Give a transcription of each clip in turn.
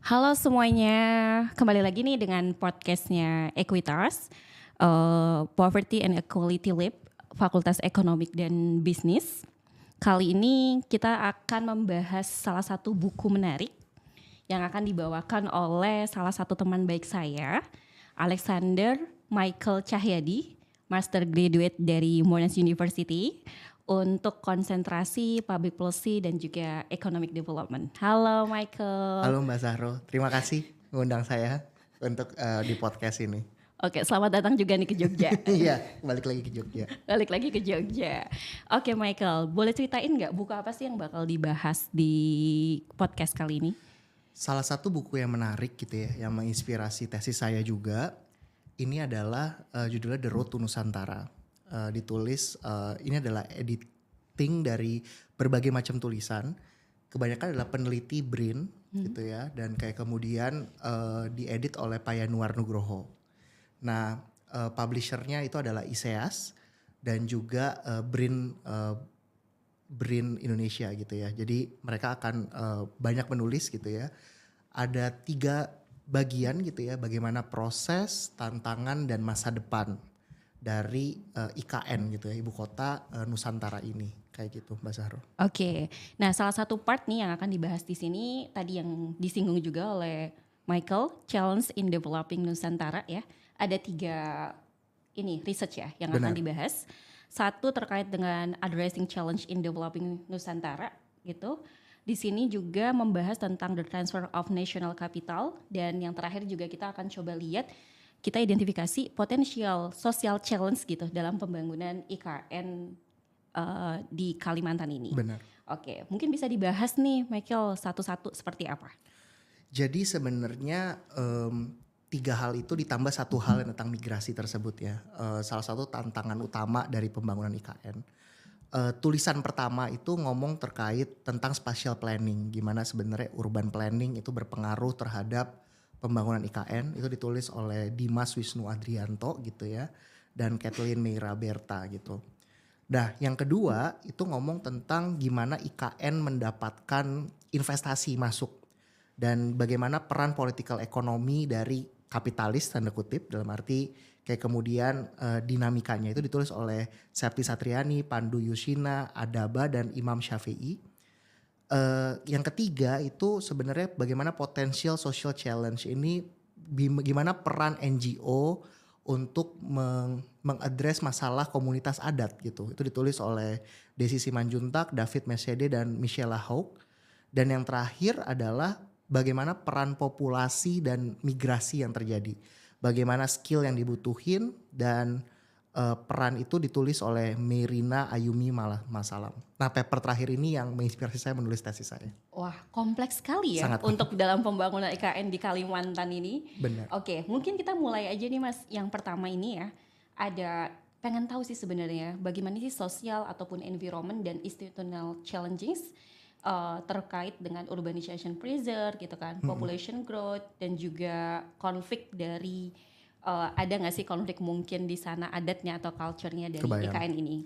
Halo semuanya, kembali lagi nih dengan podcastnya Equitas, Poverty and Equality Lab, Fakultas Ekonomik dan Bisnis. Kali ini kita akan membahas salah satu buku menarik yang akan dibawakan oleh salah satu teman baik saya, Alexander Michael Cahyadi, Master Graduate dari Monash University, untuk konsentrasi Public Policy dan juga Economic Development. Halo Michael. Halo Mbak Zahro, terima kasih mengundang saya untuk di podcast ini. Oke, selamat datang juga nih ke Jogja. Iya, balik lagi ke Jogja. Balik lagi ke Jogja. Oke Michael, boleh ceritain nggak buku apa sih yang bakal dibahas di podcast kali ini? Salah satu buku yang menarik gitu ya, yang menginspirasi tesis saya juga, ini adalah judulnya The Road to Nusantara. Ditulis, ini adalah editing dari berbagai macam tulisan. Kebanyakan adalah peneliti BRIN gitu ya, dan kayak kemudian diedit oleh Pak Yanuar Nugroho. Nah, publishernya itu adalah ISEAS dan juga BRIN Indonesia gitu ya. Jadi mereka akan banyak menulis gitu ya. Ada 3 bagian gitu ya, bagaimana proses, tantangan dan masa depan dari IKN gitu ya, Ibu Kota Nusantara ini. Kayak gitu Mbak Zahro. Oke, nah salah satu part nih yang akan dibahas di sini tadi yang disinggung juga oleh Michael, Challenge in Developing Nusantara ya. Ada 3 ini research ya yang akan Benar. dibahas. Satu terkait dengan Addressing Challenge in Developing Nusantara gitu. Di sini juga membahas tentang the transfer of national capital, dan yang terakhir juga kita akan coba lihat, kita identifikasi potensial social challenge gitu dalam pembangunan IKN di Kalimantan ini. Benar. Oke, mungkin bisa dibahas nih Michael satu-satu seperti apa? Jadi sebenarnya 3 hal itu ditambah 1 hal yang tentang migrasi tersebut ya. Salah satu tantangan utama dari pembangunan IKN. Tulisan pertama itu ngomong terkait tentang spatial planning, gimana sebenarnya urban planning itu berpengaruh terhadap pembangunan IKN. Itu ditulis oleh Dimas Wisnu Adrianto gitu ya, dan Kathleen Meira Berta gitu. Nah, yang kedua itu ngomong tentang gimana IKN mendapatkan investasi masuk dan bagaimana peran political ekonomi dari kapitalis tanda kutip, dalam arti kayak kemudian dinamikanya itu ditulis oleh Septi Satriani, Pandu Yushina, Adaba dan Imam Syafi'i. Yang ketiga itu sebenarnya bagaimana potensial social challenge ini, gimana peran NGO untuk mengadres masalah komunitas adat gitu. Itu ditulis oleh Desi Simanjuntak, David Mesede dan Michelle Haug. Dan yang terakhir adalah bagaimana peran populasi dan migrasi yang terjadi. Bagaimana skill yang dibutuhin dan peran itu ditulis oleh Merina Ayumi Masalam. Nah, paper terakhir ini yang menginspirasi saya menulis tesis saya. Wah, kompleks sekali ya Sangat untuk dalam pembangunan IKN di Kalimantan ini. benar. Oke, mungkin kita mulai aja nih Mas. Yang pertama ini ya, ada pengen tahu sih sebenarnya bagaimana sih sosial ataupun environment dan institutional challenges terkait dengan urbanization pressure gitu kan, population growth dan juga konflik dari ada nggak sih konflik mungkin di sana adatnya atau culture-nya dari Kebayang. IKN ini?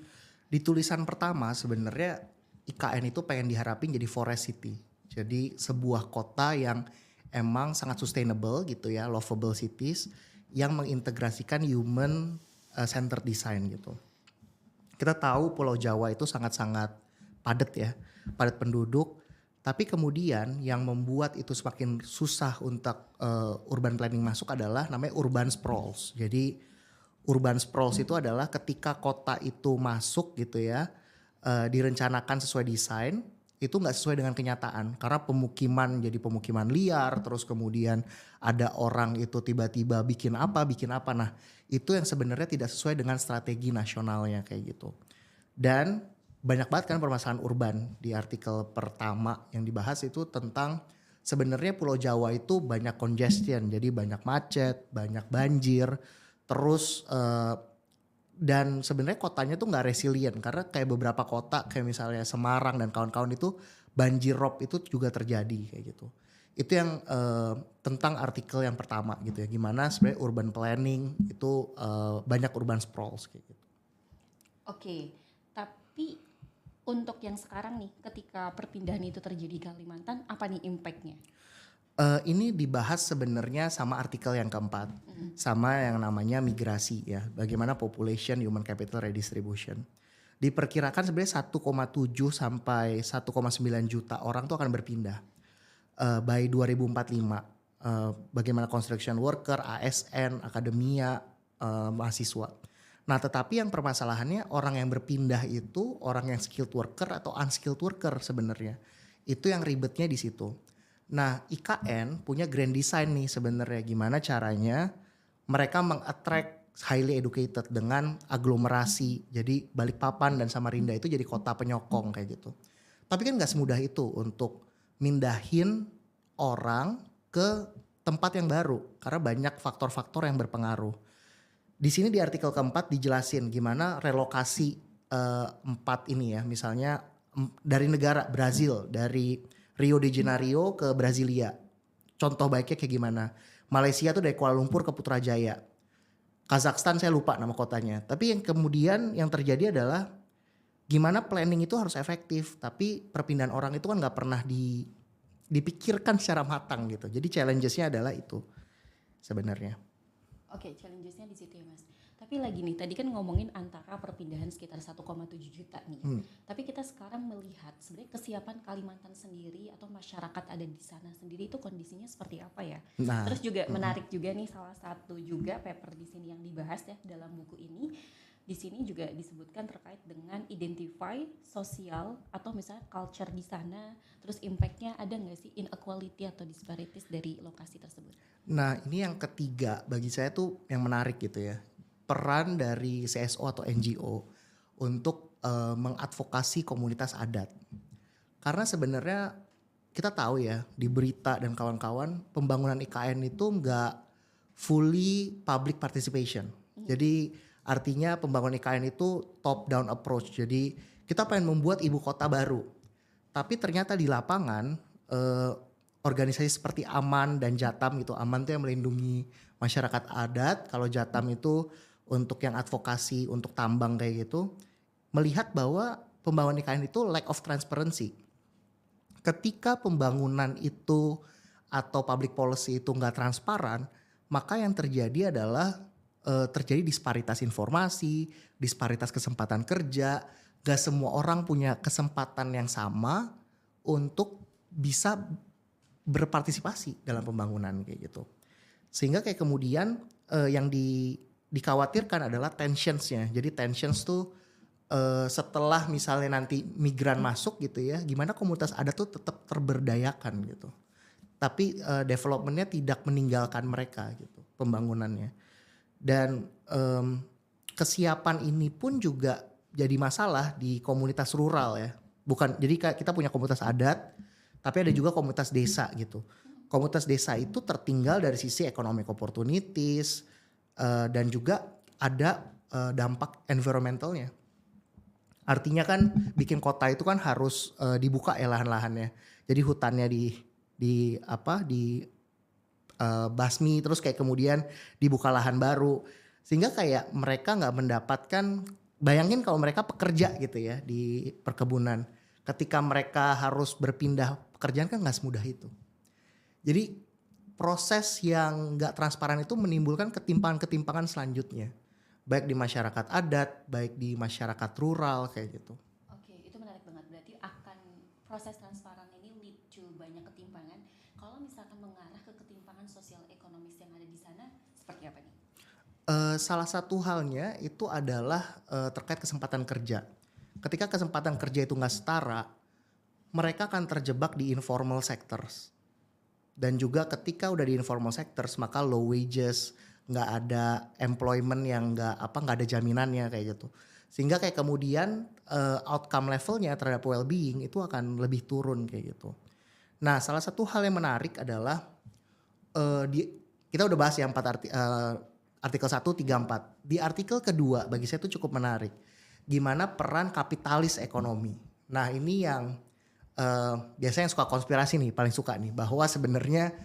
Di tulisan pertama sebenarnya IKN itu pengen diharapin jadi forest city. Jadi sebuah kota yang emang sangat sustainable gitu ya, lovable cities yang mengintegrasikan human centered design gitu. Kita tahu Pulau Jawa itu sangat-sangat padat ya, padat penduduk. Tapi kemudian yang membuat itu semakin susah untuk urban planning masuk adalah namanya urban sprawls. Jadi urban sprawls itu adalah ketika kota itu masuk gitu ya, direncanakan sesuai desain, itu nggak sesuai dengan kenyataan. Karena pemukiman jadi pemukiman liar, terus kemudian ada orang itu tiba-tiba bikin apa. Nah, itu yang sebenarnya tidak sesuai dengan strategi nasionalnya kayak gitu. Dan banyak banget kan permasalahan urban. Di artikel pertama yang dibahas itu tentang sebenarnya Pulau Jawa itu banyak congestion, jadi banyak macet, banyak banjir, terus dan sebenarnya kotanya tuh nggak resilient karena kayak beberapa kota kayak misalnya Semarang dan kawan-kawan itu banjir rob itu juga terjadi kayak gitu. Itu yang tentang artikel yang pertama gitu ya, gimana sebenarnya urban planning itu banyak urban sprawls kayak gitu. Oke, tapi untuk yang sekarang nih, ketika perpindahan itu terjadi di Kalimantan, apa nih impact-nya? Ini dibahas sebenarnya sama artikel yang keempat, sama yang namanya migrasi ya, bagaimana population human capital redistribution. Diperkirakan sebenarnya 1,7 sampai 1,9 juta orang tuh akan berpindah by 2045. Bagaimana construction worker, ASN, akademia, mahasiswa. Nah, tetapi yang permasalahannya orang yang berpindah itu orang yang skilled worker atau unskilled worker sebenarnya. Itu yang ribetnya di situ. Nah, IKN punya grand design nih sebenarnya gimana caranya mereka meng-attract highly educated dengan aglomerasi. Jadi Balikpapan dan Samarinda itu jadi kota penyokong kayak gitu. Tapi kan nggak semudah itu untuk mindahin orang ke tempat yang baru karena banyak faktor-faktor yang berpengaruh. Di sini di artikel keempat dijelasin gimana relokasi empat ini ya, misalnya dari negara Brazil, dari Rio de Janeiro ke Brasilia. Contoh baiknya kayak gimana? Malaysia tuh dari Kuala Lumpur ke Putrajaya. Kazakhstan saya lupa nama kotanya. Tapi yang kemudian yang terjadi adalah gimana planning itu harus efektif. Tapi perpindahan orang itu kan nggak pernah dipikirkan secara matang gitu. Jadi challenges-nya adalah itu sebenarnya. Oke, challenges-nya di situ ya Mas. Tapi lagi nih, tadi kan ngomongin antara perpindahan sekitar 1,7 juta nih. Tapi kita sekarang melihat sebenarnya kesiapan Kalimantan sendiri atau masyarakat ada di sana sendiri itu kondisinya seperti apa ya? Nah, terus juga menarik juga nih salah satu juga paper di sini yang dibahas ya dalam buku ini. Di sini juga disebutkan terkait dengan identify sosial atau misalnya culture di sana, terus impact-nya ada nggak sih inequality atau disparities dari lokasi tersebut? Nah, ini yang ketiga bagi saya tuh yang menarik gitu ya. Peran dari CSO atau NGO untuk mengadvokasi komunitas adat. Karena sebenarnya kita tahu ya di berita dan kawan-kawan pembangunan IKN itu nggak fully public participation. Jadi artinya pembangunan IKN itu top down approach. Jadi kita pengen membuat ibu kota baru. Tapi ternyata di lapangan organisasi seperti AMAN dan JATAM gitu. AMAN itu yang melindungi masyarakat adat. Kalau JATAM itu untuk yang advokasi untuk tambang kayak gitu. Melihat bahwa pembangunan IKN itu lack of transparency. Ketika pembangunan itu atau public policy itu nggak transparan, maka yang terjadi adalah terjadi disparitas informasi, disparitas kesempatan kerja. Gak semua orang punya kesempatan yang sama untuk bisa berpartisipasi dalam pembangunan kayak gitu. Sehingga kayak kemudian yang dikhawatirkan adalah tensionsnya. Jadi tensions tuh setelah misalnya nanti migran masuk gitu ya, gimana komunitas adat tuh tetap terberdayakan gitu. Tapi developmentnya tidak meninggalkan mereka gitu, pembangunannya. Dan kesiapan ini pun juga jadi masalah di komunitas rural ya. Bukan, jadi kita punya komunitas adat, tapi ada juga komunitas desa gitu. Komunitas desa itu tertinggal dari sisi economic opportunities dan juga ada dampak environmentalnya. Artinya kan bikin kota itu kan harus dibuka ya lahan-lahannya. Jadi hutannya basmi, terus kayak kemudian dibuka lahan baru, sehingga kayak mereka nggak mendapatkan, bayangin kalau mereka pekerja gitu ya di perkebunan, ketika mereka harus berpindah pekerjaan kan nggak semudah itu. Jadi proses yang nggak transparan itu menimbulkan ketimpangan-ketimpangan selanjutnya, baik di masyarakat adat, baik di masyarakat rural kayak gitu. Oke, itu menarik banget. Berarti akan proses transparan ini lead to banyak ketimpangan. Kalau misalkan mengarah ke ketimpangan sosial ekonomis yang ada di sana, seperti apa nih? Salah satu halnya itu adalah terkait kesempatan kerja. Ketika kesempatan kerja itu nggak setara, mereka akan terjebak di informal sectors. Dan juga ketika udah di informal sectors, maka low wages, nggak ada employment yang nggak ada jaminannya kayak gitu. Sehingga kayak kemudian outcome levelnya terhadap well-being itu akan lebih turun kayak gitu. Nah, salah satu hal yang menarik adalah kita udah bahas ya artikel 1, 3, 4. Di artikel kedua bagi saya itu cukup menarik. Gimana peran kapitalis ekonomi. Nah, ini yang biasanya yang suka konspirasi nih, paling suka nih, bahwa sebenarnya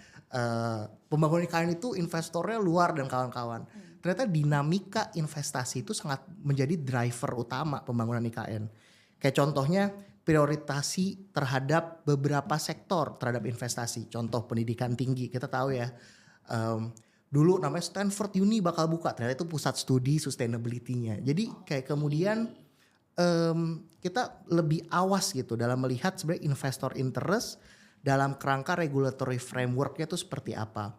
pembangunan IKN itu investornya luar dan kawan-kawan. Ternyata dinamika investasi itu sangat menjadi driver utama pembangunan IKN. Kayak contohnya prioritasasi terhadap beberapa sektor terhadap investasi. Contoh pendidikan tinggi, kita tahu ya, dulu namanya Stanford Uni bakal buka, ternyata itu pusat studi sustainability-nya. Jadi kayak kemudian kita lebih awas gitu dalam melihat sebenarnya investor interest dalam kerangka regulatory framework-nya itu seperti apa.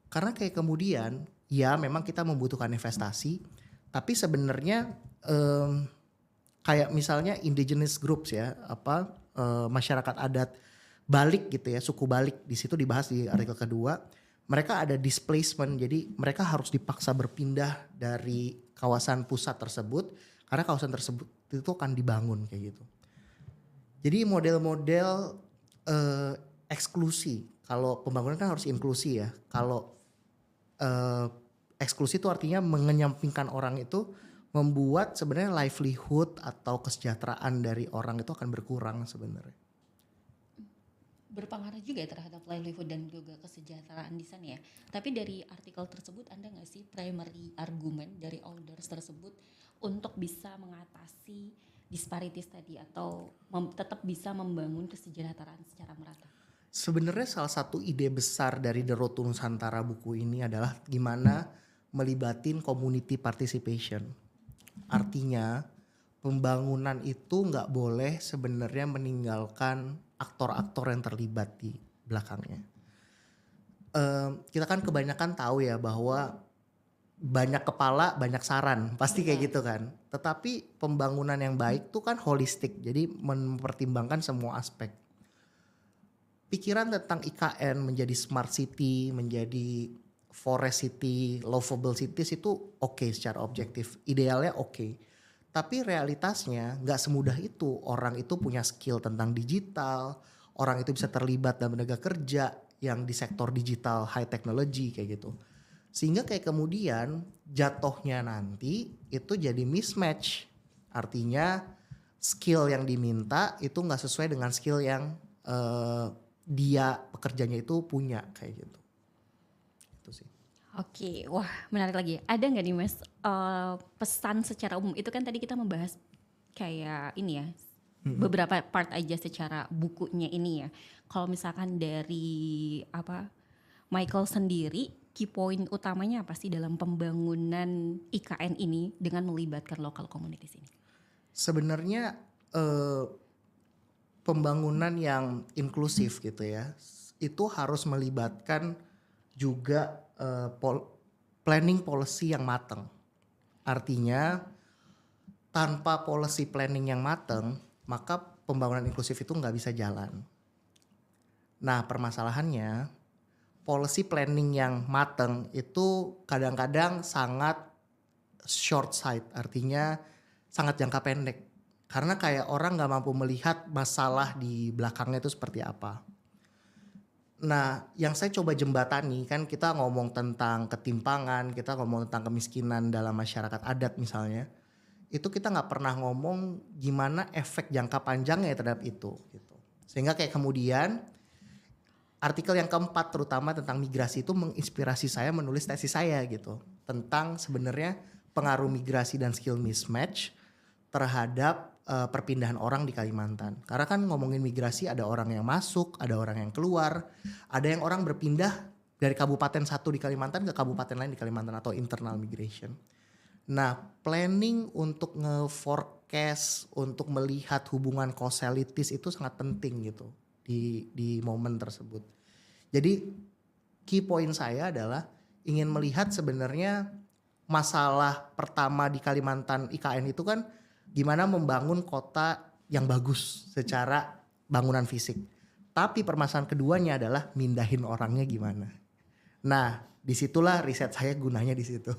Karena kayak kemudian ya memang kita membutuhkan investasi, tapi sebenarnya kayak misalnya indigenous groups ya, masyarakat adat Balik gitu ya, suku Balik, di situ dibahas di artikel kedua. Mereka ada displacement, jadi mereka harus dipaksa berpindah dari kawasan pusat tersebut karena kawasan tersebut itu akan dibangun kayak gitu. Jadi model-model eksklusi, kalau pembangunan kan harus inklusi ya. Kalau eksklusi itu artinya mengenyampingkan orang itu, membuat sebenarnya livelihood atau kesejahteraan dari orang itu akan berkurang sebenarnya. Berpengaruh juga ya terhadap livelihood dan juga kesejahteraan di sana ya. Tapi dari artikel tersebut ada nggak sih primary argument dari authors tersebut untuk bisa mengatasi disparities tadi atau tetap bisa membangun kesejahteraan secara merata? Sebenarnya salah satu ide besar dari The Road to Nusantara buku ini adalah gimana melibatin community participation. Artinya pembangunan itu nggak boleh sebenarnya meninggalkan aktor-aktor yang terlibat di belakangnya. Kita kan kebanyakan tahu ya bahwa banyak kepala banyak saran, pasti kayak gitu kan. Tetapi pembangunan yang baik tuh kan holistik, jadi mempertimbangkan semua aspek. Pikiran tentang IKN menjadi smart city, menjadi forest city, lovable cities itu oke secara objektif, idealnya oke. Tapi realitasnya nggak semudah itu. Orang itu punya skill tentang digital, orang itu bisa terlibat dalam tenaga kerja yang di sektor digital high technology kayak gitu. Sehingga kayak kemudian jatuhnya nanti itu jadi mismatch. Artinya skill yang diminta itu nggak sesuai dengan skill yang dia pekerjanya itu punya kayak gitu. Itu sih. Oke, wah menarik lagi. Ada nggak nih Mas pesan secara umum? Itu kan tadi kita membahas kayak ini ya, beberapa part aja secara bukunya ini ya. Kalau misalkan dari Michael sendiri, key point utamanya apa sih dalam pembangunan IKN ini dengan melibatkan local communities ini? Sebenarnya pembangunan yang inklusif gitu ya, itu harus melibatkan juga planning policy yang matang. Artinya tanpa policy planning yang matang, maka pembangunan inklusif itu nggak bisa jalan. Nah permasalahannya, policy planning yang matang itu kadang-kadang sangat short sight, artinya sangat jangka pendek. Karena kayak orang nggak mampu melihat masalah di belakangnya itu seperti apa. Nah, yang saya coba jembatani kan kita ngomong tentang ketimpangan, kita ngomong tentang kemiskinan dalam masyarakat adat misalnya. Itu kita nggak pernah ngomong gimana efek jangka panjangnya terhadap itu. Gitu. Sehingga kayak kemudian artikel yang keempat terutama tentang migrasi itu menginspirasi saya menulis tesis saya gitu. Tentang sebenarnya pengaruh migrasi dan skill mismatch terhadap perpindahan orang di Kalimantan. Karena kan ngomongin migrasi ada orang yang masuk, ada orang yang keluar, ada yang orang berpindah dari kabupaten satu di Kalimantan ke kabupaten lain di Kalimantan atau internal migration. Nah, planning untuk nge-forecast, untuk melihat hubungan kausalitis itu sangat penting gitu di momen tersebut. Jadi key point saya adalah ingin melihat sebenarnya masalah pertama di Kalimantan IKN itu kan gimana membangun kota yang bagus secara bangunan fisik. Tapi permasalahan keduanya adalah mindahin orangnya gimana. Nah, disitulah riset saya gunanya di situ.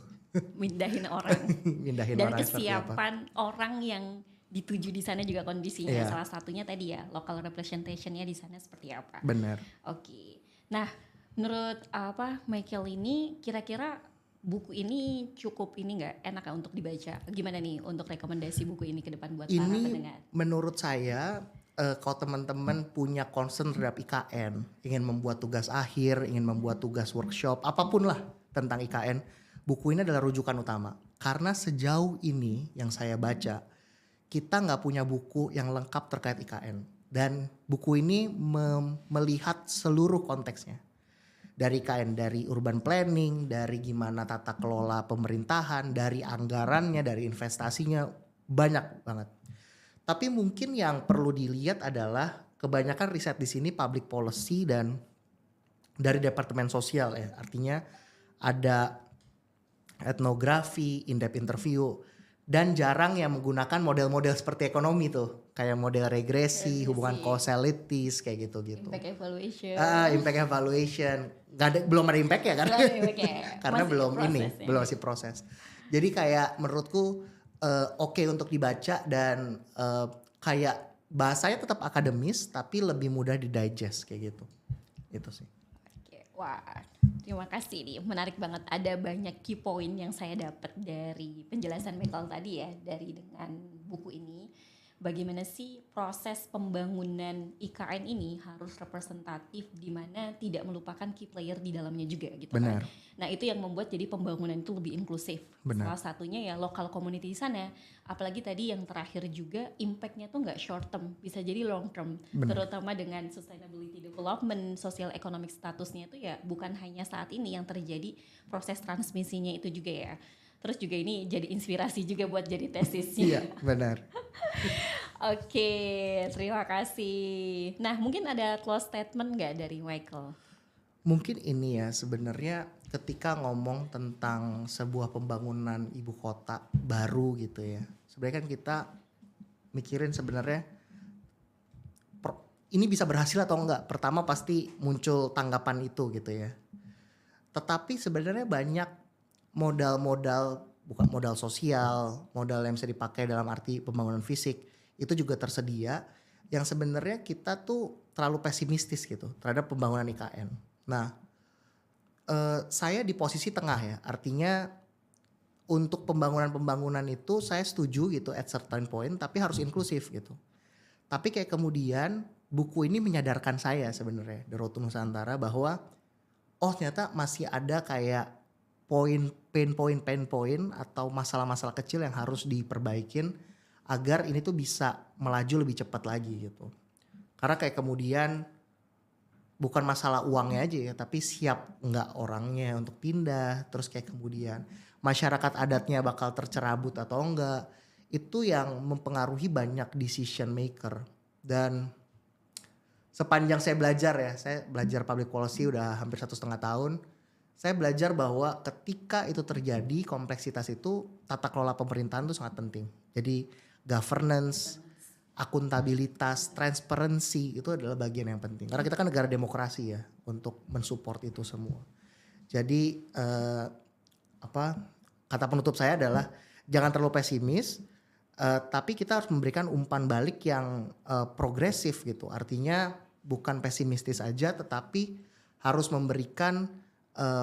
Mindahin orang. Mindahin Dan orang kesiapan orang yang dituju di sana juga kondisinya. Salah satunya tadi ya, local representationnya di sana seperti apa. Benar. Oke. Nah, menurut Michael ini kira-kira buku ini cukup enak gak untuk dibaca? Gimana nih untuk rekomendasi buku ini ke depan buat para pendengar? Ini menurut saya kalau teman-teman punya concern terhadap IKN, ingin membuat tugas akhir, ingin membuat tugas workshop, apapun lah tentang IKN, buku ini adalah rujukan utama. Karena sejauh ini yang saya baca, kita nggak punya buku yang lengkap terkait IKN. Dan buku ini melihat seluruh konteksnya. Dari IKN, dari urban planning, dari gimana tata kelola pemerintahan, dari anggarannya, dari investasinya, banyak banget. Tapi mungkin yang perlu dilihat adalah kebanyakan riset di sini public policy dan dari Departemen Sosial ya. Artinya ada etnografi, in-depth interview, dan jarang yang menggunakan model-model seperti ekonomi tuh. Kayak model regresi, hubungan causalities, kayak gitu-gitu. Impact evaluation. Impact evaluation. Belum ada impact ya karena, karena belum masih proses. Jadi kayak menurutku oke untuk dibaca dan kayak bahasanya tetap akademis tapi lebih mudah didigest kayak gitu. Itu sih. Wah, terima kasih nih, menarik banget. Ada banyak key point yang saya dapat dari penjelasan Michael tadi ya, dari dengan buku ini. Bagaimana sih proses pembangunan IKN ini harus representatif, di mana tidak melupakan key player di dalamnya juga gitu. Benar. Kan. Nah itu yang membuat jadi pembangunan itu lebih inklusif. Benar. Salah satunya ya lokal community di sana. Apalagi tadi yang terakhir juga impactnya tuh nggak short term, bisa jadi long term. Benar. Terutama dengan sustainability development, social economic statusnya itu ya bukan hanya saat ini yang terjadi, proses transmisinya itu juga ya. Terus juga ini jadi inspirasi juga buat jadi tesisnya. Iya, benar. Oke, terima kasih. Nah, mungkin ada close statement nggak dari Michael? Mungkin ini ya, sebenarnya ketika ngomong tentang sebuah pembangunan ibu kota baru gitu ya. Sebenarnya kan kita mikirin sebenarnya ini bisa berhasil atau enggak. Pertama pasti muncul tanggapan itu gitu ya. Tetapi sebenarnya banyak modal-modal, bukan modal sosial, modal yang bisa dipakai dalam arti pembangunan fisik itu juga tersedia, yang sebenarnya kita tuh terlalu pesimistis gitu terhadap pembangunan IKN. Nah, saya di posisi tengah ya, artinya untuk pembangunan itu saya setuju gitu at certain point, tapi harus inklusif gitu. Tapi kayak kemudian buku ini menyadarkan saya sebenarnya, The Road to Nusantara, bahwa ternyata masih ada kayak pain point atau masalah-masalah kecil yang harus diperbaikin agar ini tuh bisa melaju lebih cepat lagi gitu. Karena kayak kemudian bukan masalah uangnya aja ya, tapi siap nggak orangnya untuk pindah, terus kayak kemudian masyarakat adatnya bakal tercerabut atau enggak, itu yang mempengaruhi banyak decision maker. Dan sepanjang saya belajar public policy udah hampir 1,5 tahun. Saya belajar bahwa ketika itu terjadi, kompleksitas itu, tata kelola pemerintahan itu sangat penting. Jadi governance, akuntabilitas, transparansi itu adalah bagian yang penting. Karena kita kan negara demokrasi ya, untuk mensupport itu semua. Jadi kata penutup saya adalah jangan terlalu pesimis, tapi kita harus memberikan umpan balik yang progresif gitu. Artinya bukan pesimistis aja, tetapi harus memberikan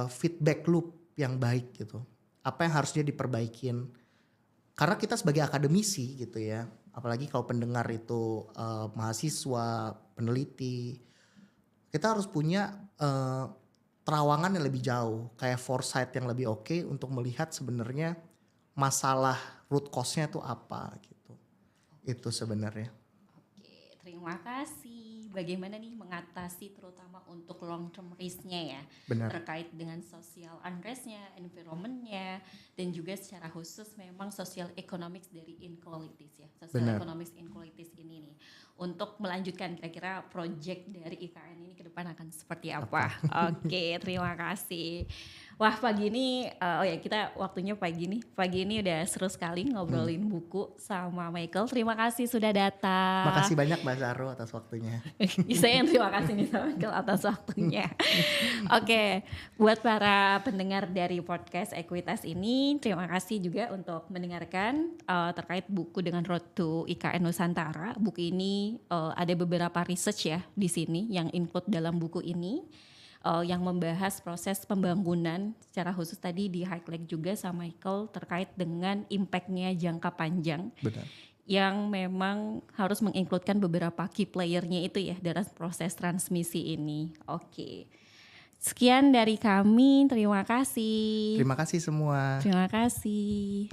feedback loop yang baik gitu. Apa yang harusnya diperbaikin. Karena kita sebagai akademisi gitu ya, apalagi kalau pendengar itu mahasiswa, peneliti, kita harus punya terawangan yang lebih jauh, kayak foresight yang lebih oke untuk melihat sebenarnya masalah root cause-nya itu apa gitu. Itu sebenarnya. Oke, terima kasih. Bagaimana nih mengatasi terutama untuk long term risk-nya ya. Benar. Terkait dengan social unrest-nya, environment-nya, dan juga secara khusus memang social economics dari inequalities ya. Social economics inequalities ini nih. Untuk melanjutkan kira-kira project dari IKN ini ke depan akan seperti apa. Oke, terima kasih. Wah, pagi ini kita waktunya pagi ini udah seru sekali ngobrolin buku sama Michael. Terima kasih sudah datang. Makasih banyak Mbak Zaro atas waktunya. Saya yang terima kasih nih sama Michael atas waktunya. Oke, buat para pendengar dari podcast Ekuitas ini, terima kasih juga untuk mendengarkan terkait buku dengan Road to IKN Nusantara. Buku ini ada beberapa research ya di sini yang include dalam buku ini. Yang membahas proses pembangunan secara khusus tadi di highlight juga sama Michael terkait dengan impactnya jangka panjang. Benar. Yang memang harus menginkludkan beberapa key playernya itu ya dalam proses transmisi ini. Oke. Sekian dari kami, terima kasih. Terima kasih semua. Terima kasih.